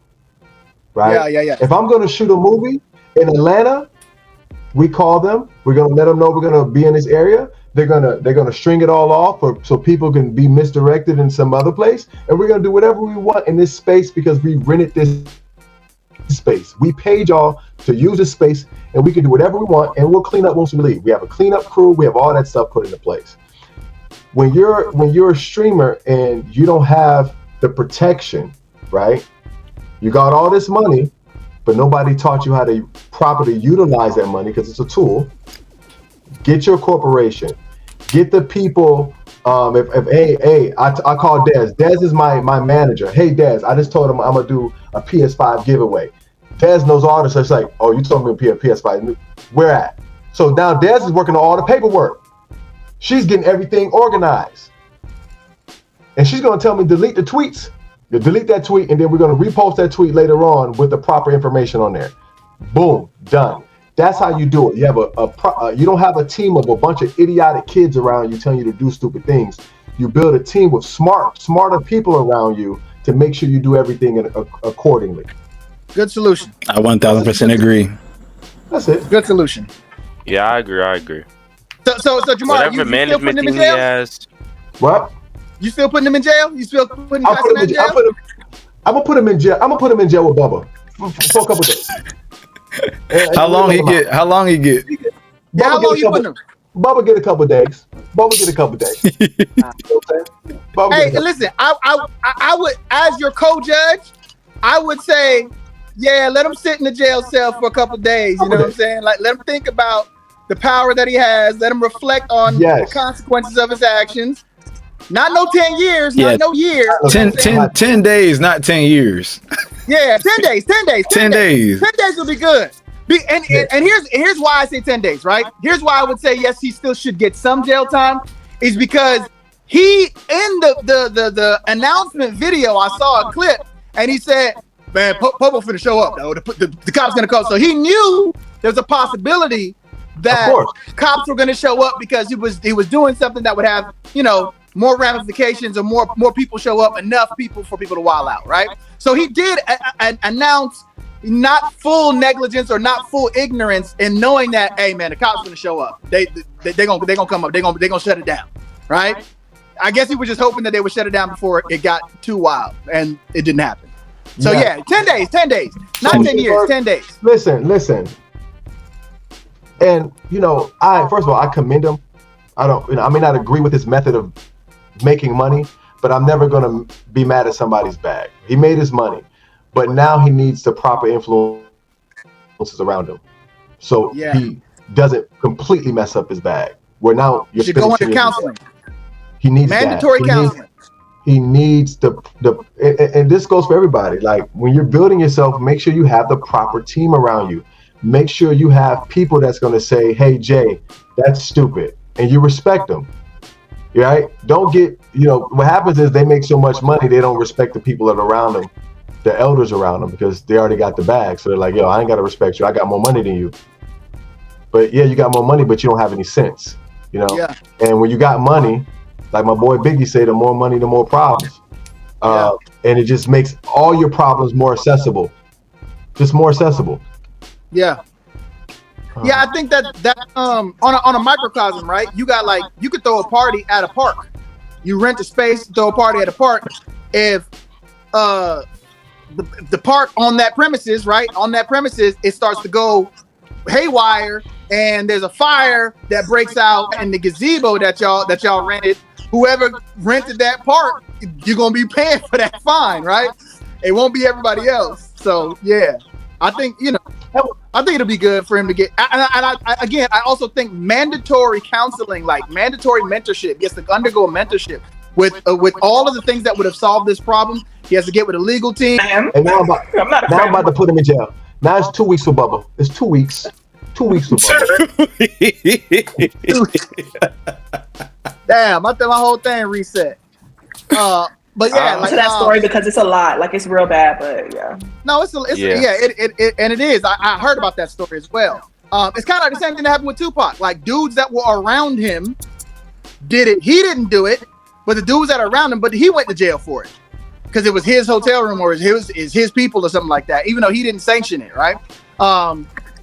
Right? Yeah. If I'm going to shoot a movie in Atlanta, we call them. We're going to let them know we're going to be in this area. They're gonna string it all off so people can be misdirected in some other place, and we're gonna do whatever we want in this space because we rented this space. We paid y'all to use this space, and we can do whatever we want, and we'll clean up once we leave. We have a cleanup crew. We have all that stuff put into place. When you're a streamer and you don't have the protection, right? You got all this money, but nobody taught you how to properly utilize that money because it's a tool. Get your corporation. Get the people. I call Dez. Dez is my manager. Hey, Dez, I just told him I'm gonna do a PS5 giveaway. Dez knows all this. So it's like, oh, you told me to PS5. Where at? So now Dez is working on all the paperwork. She's getting everything organized, and she's gonna tell me delete the tweets. You delete that tweet, and then we're gonna repost that tweet later on with the proper information on there. Boom, done. That's how you do it. You have you don't have a team of a bunch of idiotic kids around you telling you to do stupid things. You build a team with smarter people around you to make sure you do everything accordingly. Good solution. I 1000% agree. That's it. Good solution. Yeah, I agree. So Jamar, Whatever you still management putting him in team he jail? has. What? You still putting him in jail? You still putting I'm Kai Cenat in jail? gonna put him in jail. I'm gonna put him in jail with Bubba for a couple days. How long he get? How long he get? Yeah, how long you putting him? Bubba get a couple days. You know what I'm saying? Bubba Hey, get a listen, I would, as your co-judge, I would say, yeah, let him sit in the jail cell for a couple days. You know what I'm saying? Like, let him think about the power that he has. Let him reflect on the consequences of his actions. Not no 10 years, not no year. 10 days, not 10 years. Yeah, 10 days. 10 days. 10 days will be good. And here's why I say 10 days, right? Here's why I would say yes, he still should get some jail time, is because he, in the announcement video, I saw a clip, and he said, man, Popo finna show up, though. The cops gonna come. So he knew there's a possibility that cops were gonna show up because he was doing something that would have, more ramifications or more people show up, enough people for people to wild out, right? So he did announce not full negligence or not full ignorance in knowing that, hey man, the cops gonna show up. They gonna come up. They gonna shut it down, right? I guess he was just hoping that they would shut it down before it got too wild, and it didn't happen. So yeah, 10 days, not 10 years, 10 days. Listen. And first of all, I commend him. I may not agree with his method of making money, but I'm never gonna be mad at somebody's bag. He made his money, but now he needs the proper influences around him, so he doesn't completely mess up his bag. Where now you should go into counseling. He needs mandatory counseling. He needs and this goes for everybody. Like, when you're building yourself, make sure you have the proper team around you. Make sure you have people that's going to say, hey, Jay, that's stupid. And you respect them. Right? Don't get, what happens is they make so much money, they don't respect the people that are around them, the elders around them, because they already got the bag. So they're like, yo, I ain't got to respect you. I got more money than you. But yeah, you got more money, but you don't have any sense, Yeah. And when you got money, like my boy Biggie say, the more money, the more problems. And it just makes all your problems more accessible. Just more accessible. Yeah. Yeah, I think that on a microcosm, right? You could throw a party at a park. You rent a space, throw a party at a park. If the park on that premises, right? On that premises, it starts to go haywire, and there's a fire that breaks out in the gazebo that y'all rented. Whoever rented that park, you're gonna be paying for that fine, right? It won't be everybody else. So yeah, I think it'll be good for him to get. I also think mandatory counseling, like mandatory mentorship, he has to undergo a mentorship with all of the things that would have solved this problem. He has to get with a legal team. And now I'm about to put him in jail. Now it's 2 weeks for Bubba. It's 2 weeks. 2 weeks for Bubba. Damn, I think my whole thing reset. But yeah, like that story, because it's a lot. Like, it's real bad, but yeah. No, it is. I heard about that story as well. It's kind of like the same thing that happened with Tupac. Like, dudes that were around him did it. He didn't do it, but the dudes that are around him, but he went to jail for it because it was his hotel room or his people or something like that. Even though he didn't sanction it, right?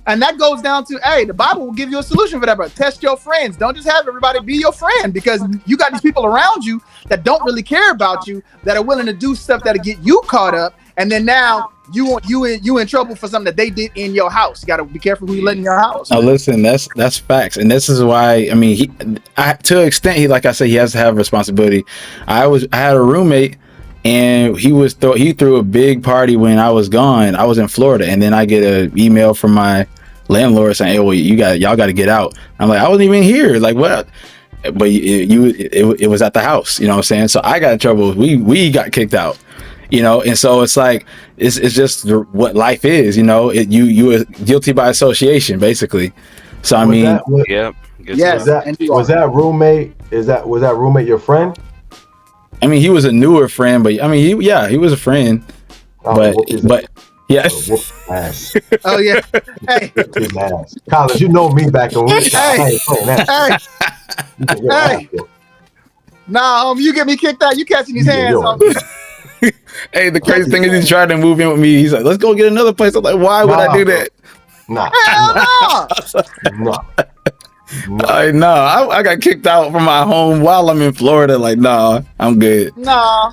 And that goes down to, hey, the Bible will give you a solution for that, bro. Test your friends. Don't just have everybody be your friend, because you got these people around you that don't really care about you, that are willing to do stuff that'll get you caught up, and then now you in trouble for something that they did in your house. You got to be careful who you let in your house. Now listen, that's facts, and this is why. I mean, to an extent, like I said, he has to have responsibility. I had a roommate, and he threw a big party when I was gone. I was in Florida, and then I get an email from my landlord saying, "Hey, well, y'all got to get out." I'm like, I wasn't even here. Like, what? But it was at the house. You know what I'm saying? So I got in trouble. We got kicked out. And so it's like it's just what life is. You are guilty by association, basically. So was that roommate? Was that roommate your friend? I mean, he was a newer friend, but I mean, he was a friend. But yeah. Oh yeah. Hey. College, you know me back when we Hey. Nah, you get me kicked out. You catching these hands. Hey, the crazy thing is he tried to move in with me. He's like, let's go get another place. I'm like, why would I do that? Nah. Hell no. No. I got kicked out from my home while I'm in Florida. Like, nah, I'm good. No,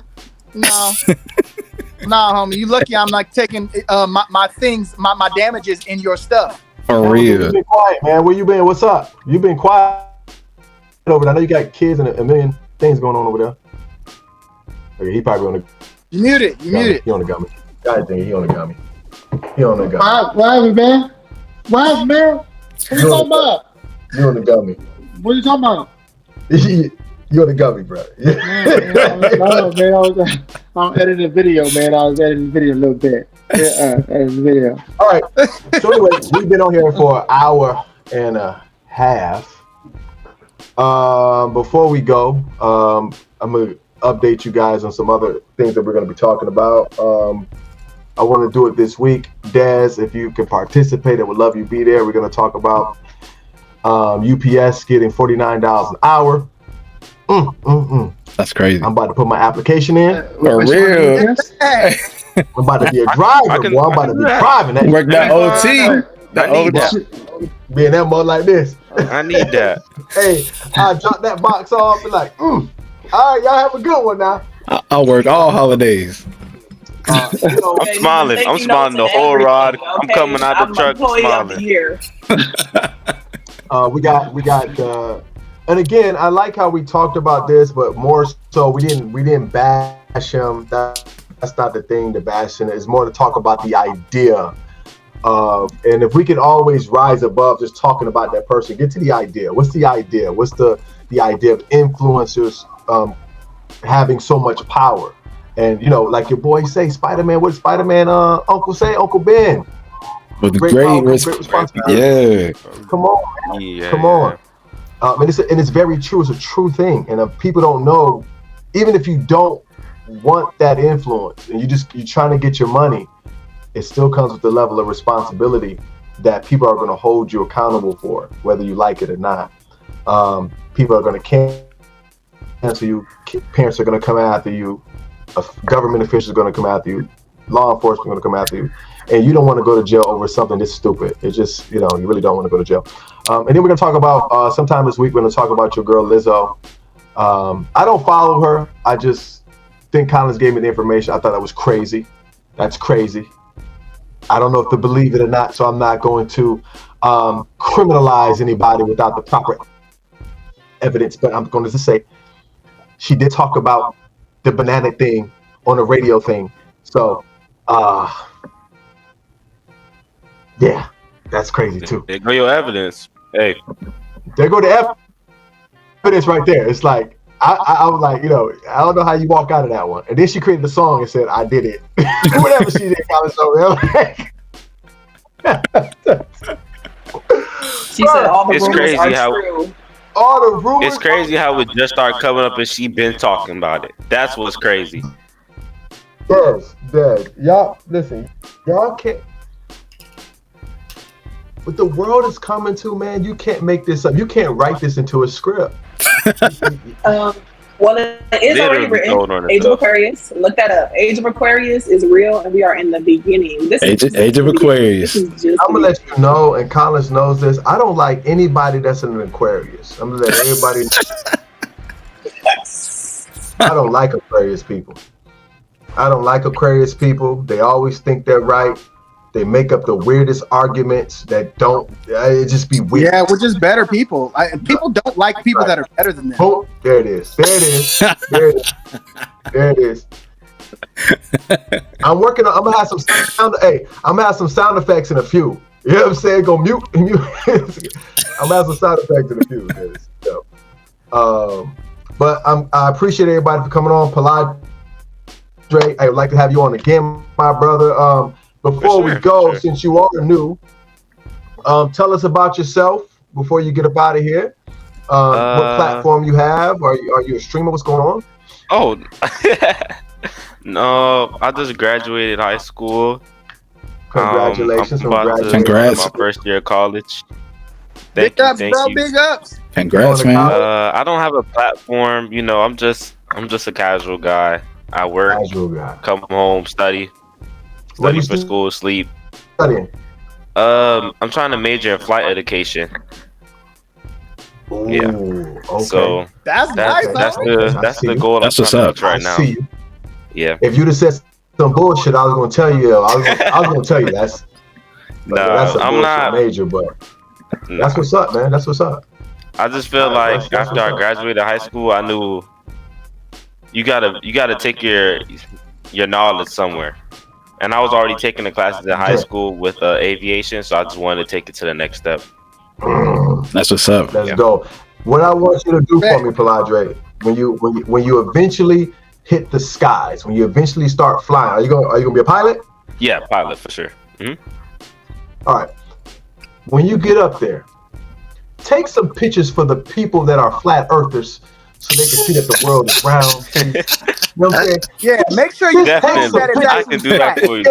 homie. You lucky I'm like taking my things, my damages in your stuff. For Man, real. You been quiet, man. Where you been? What's up? You been quiet over there. I know you got kids and a million things going on over there. Okay, he probably on the. You muted. He on the gummy. God dang, he on the gummy. He on the gummy. What happened, man? What happened, man? What you talking about? You on the gummy. What are you talking about? You on the gummy, bro. No, man. I'm editing the video, man. I was editing the video a little bit. Editing the video. All right. So anyway, we've been on here for an hour and a half. Before we go, I'm gonna update you guys on some other things that we're gonna be talking about. I want to do it this week. Dez, if you can participate, I would love you to be there. We're gonna talk about UPS getting $49 an hour. That's crazy. I'm about to put my application in. For real. I'm about to be a driver, boy. I'm about to be driving that. Work that OT. I need that. Being that mode like this. I need that. Hey, I drop that box off and like, all right, y'all have a good one now. I work all holidays. I'm smiling. I'm smiling the whole ride. I'm coming out the truck smiling. We got and again, I like how we talked about this, but more so we didn't bash him. That's not the thing to bash him. It's more to talk about the idea of, and if we can always rise above just talking about that person, get to the idea. What's the idea? What's the idea of influencers having so much power? And like your boy say, Spider-Man. What did Spider-Man Uncle say? Uncle Ben. With great responsibility. Yeah. Come on, man. Yeah. Come on. And it's very true. It's a true thing. And people don't know, even if you don't want that influence and you're trying to get your money, it still comes with the level of responsibility that people are going to hold you accountable for, whether you like it or not. People are going to cancel you. Parents are going to come after you. Government officials are going to come after you. Law enforcement are going to come after you. And you don't want to go to jail over something this stupid. It's just, you really don't want to go to jail. And then we're going to talk about, sometime this week, we're going to talk about your girl, Lizzo. I don't follow her. I just think Collins gave me the information. I thought that was crazy. That's crazy. I don't know if to believe it or not, so I'm not going to criminalize anybody without the proper evidence. But I'm going to just say she did talk about the banana thing on a radio thing. So, yeah, that's crazy too. There go your evidence. Hey. There go the evidence right there. It's like, I was like, I don't know how you walk out of that one. And then she created a song and said, I did it. Whatever she did, College over there. She said all the It's rumors crazy are how- true. All the rumors. It's crazy how it just started coming up and she been talking about it. That's what's crazy. Yes. Y'all, listen, y'all can't. What the world is coming to, man, you can't make this up. You can't write this into a script. Well, it is already written. Age of Aquarius. Look that up. Age of Aquarius is real, and we are in the beginning. Age of Aquarius. I'm gonna let you know, and Collins knows this. I don't like anybody that's in an Aquarius. I'm gonna let everybody know. I don't like Aquarius people. They always think they're right. They make up the weirdest arguments that don't. It just be weird. Yeah, we're just better people. People don't like people that are better than them. Oh, there it is. I'm working on. I'm gonna have some sound. Hey, I'm gonna have some sound effects in a few. You know what I'm saying? Go mute. I'm gonna have some sound effects in a few. But I appreciate everybody for coming on. Palad, Dre, I would like to have you on again, my brother. Before we go, since you are new, tell us about yourself before you get up out of here. What platform you have? Are you a streamer? What's going on? Oh, no, I just graduated high school. Congratulations! Congrats! My first year of college. Big ups, bro. Big ups. Congrats, man. I don't have a platform. I'm just a casual guy. I work, come home, study for school, sleep. Studying. I'm trying to major in flight education. Ooh, Yeah. okay. So That's nice. that's huh? the goal That's I'm what's trying to up. reach right I now. see you. Yeah. If you'd have said some bullshit, I was gonna tell you. I was gonna tell you that's Nah, a I'm bullshit not. major, but Nah. that's what's up, man. That's what's up. I just feel like after I graduated high school, I knew you gotta take your knowledge somewhere. And I was already taking the classes in high school with aviation, so I just wanted to take it to the next step. That's what's up. Let's go. What I want you to do for me, Paladre, when you eventually hit the skies, when you eventually start flying, are you gonna be a pilot? Yeah, pilot for sure. All right. When you get up there, take some pictures for the people that are flat earthers, so they can see that the world is round. You know what I'm saying? Yeah, make sure you prove Definitely. that it's I actually can do that flat. for you.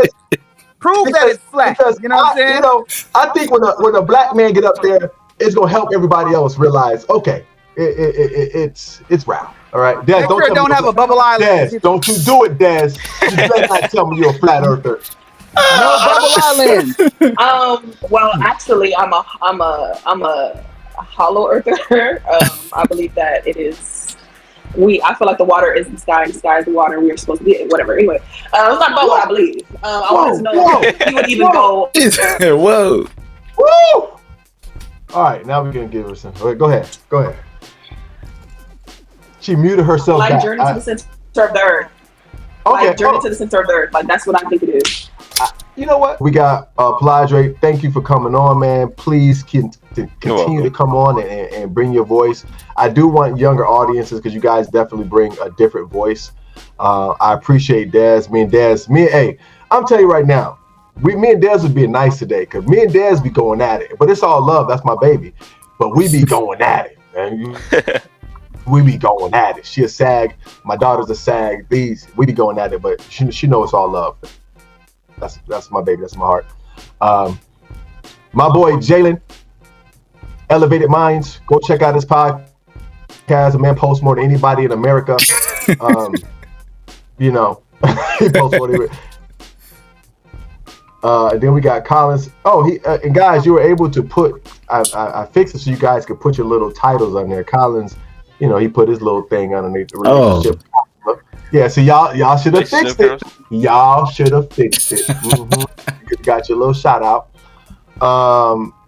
Prove that it's flat. Because You know what I'm saying? I think when a black man get up there, it's gonna help everybody else realize, okay, it's round. All right, Des, Make sure it don't have a bubble island. Des, don't you do it, Des. You better not tell me you're a flat earther. No bubble island. Well, actually, I'm a hollow earther. I believe that it is. I feel like the water is the sky, and the sky is the water. We are supposed to be whatever. Anyway, it's not about what I believe. I wanted to know if you would even go. Whoa. Woo! All right, now we're gonna give her some. Okay, go ahead. She muted herself. Like back. Journey to the Center of the Earth. Okay, Like Journey to the Center of the Earth. Like that's what I think it is. You know what? We got Paladre. Thank you for coming on, man. Please continue to come on and bring your voice. I do want younger audiences because you guys definitely bring a different voice. I appreciate Dez. Hey, I'm telling you right now, me and Dez would be nice today because me and Dez be going at it. But it's all love. That's my baby. But we be going at it, man. We be going at it. She a SAG. My daughter's a SAG. We be going at it, but she knows it's all love. That's my baby. That's my heart. My boy Jalen, Elevated Minds. Go check out his podcast. A man posts more than anybody in America. You know, he posts more than. And then we got Collins. Oh, and guys, you were able to put. I fixed it so you guys could put your little titles on there. Collins, you know, he put his little thing underneath the relationship. Oh. Yeah, so y'all should have fixed it. Y'all should have fixed it. You got your little shout out.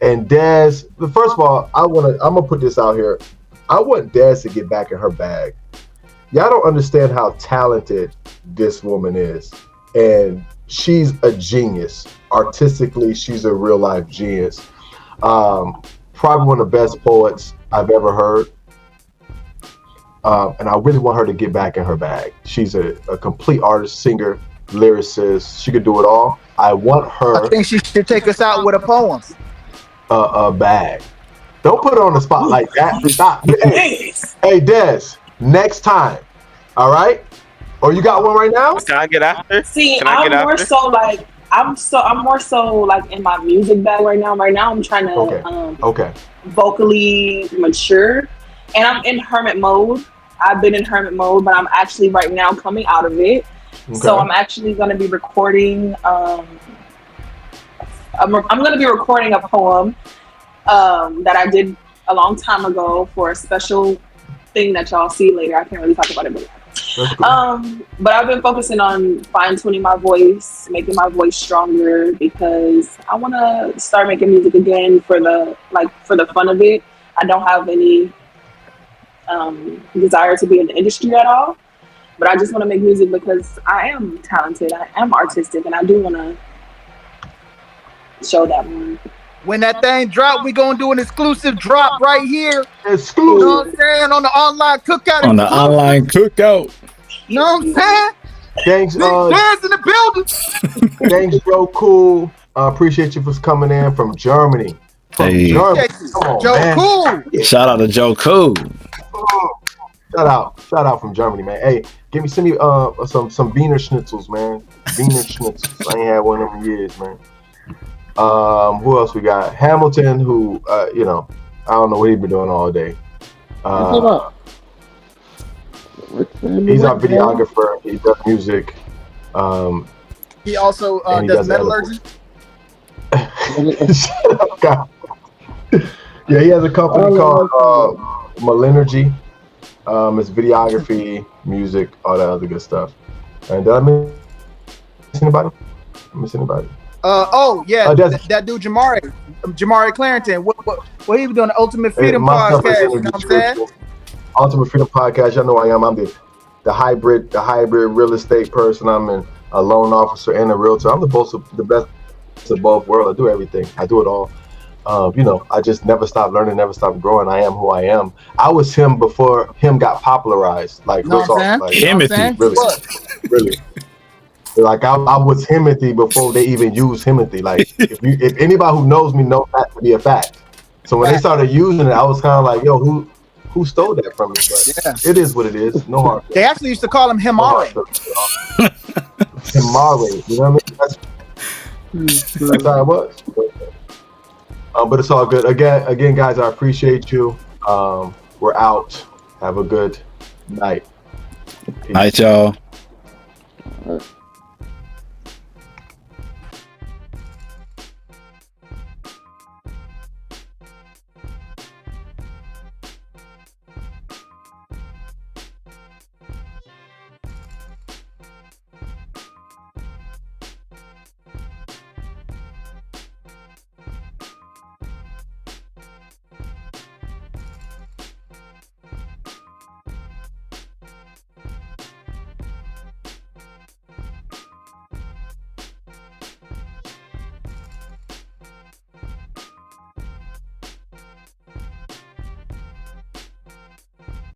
And Dez, first of all, I'm gonna put this out here. I want Dez to get back in her bag. Y'all don't understand how talented this woman is, and she's a genius. Artistically, she's a real life genius. Probably one of the best poets I've ever heard. And I really want her to get back in her bag. She's a complete artist, singer, lyricist. She could do it all. I want her. I think she should take us out with a poem. A bag. Don't put her on the spot like that. Stop. Hey, Des, next time. All right? Or you got one right now? Can I get after? See, I'm more so like in my music bag right now. Right now, I'm trying to vocally mature, and I'm in hermit mode. I've been in hermit mode, but I'm actually right now coming out of it. Okay. So I'm actually going to be recording. I'm going to be recording a poem that I did a long time ago for a special thing that y'all see later. I can't really talk about it, but but I've been focusing on fine-tuning my voice, making my voice stronger, because I want to start making music again for the fun of it. I don't have any desire to be in the industry at all, but I just want to make music because I am talented, I am artistic, and I do want to show that more. When that thing drop, we gonna do an exclusive drop right here. Exclusive. You know what I'm saying? On the Online Cookout. On the Online Cookout. You know what I'm saying? Thanks, in the building. Thanks, Joe Cool. Appreciate you for coming in from Germany. Hey. Germany. Come on, Joe man. Cool. Yeah. Shout out to Joe Cool. Shout out from Germany, man. Hey, send me some Wiener Schnitzels, man. Wiener Schnitzels. I ain't had one of them in years, man. Who else we got? Hamilton, who I don't know what he's been doing all day. He's our videographer. He does music. He also does metallurgy. Shut up, guy. Yeah, he has a company called Malinergy. It's videography, music, all that other good stuff. And did I miss anybody? Oh yeah, that dude Jamari Clarendon. What he was doing? The Ultimate Freedom Podcast. You know what I'm saying? Ultimate Freedom Podcast. Y'all know I am. I'm the hybrid real estate person. I'm a loan officer and a realtor. I'm the best of both worlds. I do everything. I do it all. I just never stop learning, never stop growing. I am who I am. I was him before him got popularized. Like, know what I'm saying? Timothy. Really. Like I was Timothy before they even used Timothy. Like if anybody who knows me knows that to be a fact. So when they started using it, I was kind of like, yo, who stole that from me? But it is what it is. No hard. They actually used to call him Himare. Himare, you know what I mean? That's how it was. But it's all good. Again, guys, I appreciate you. We're out. Have a good night. Peace. Night, y'all.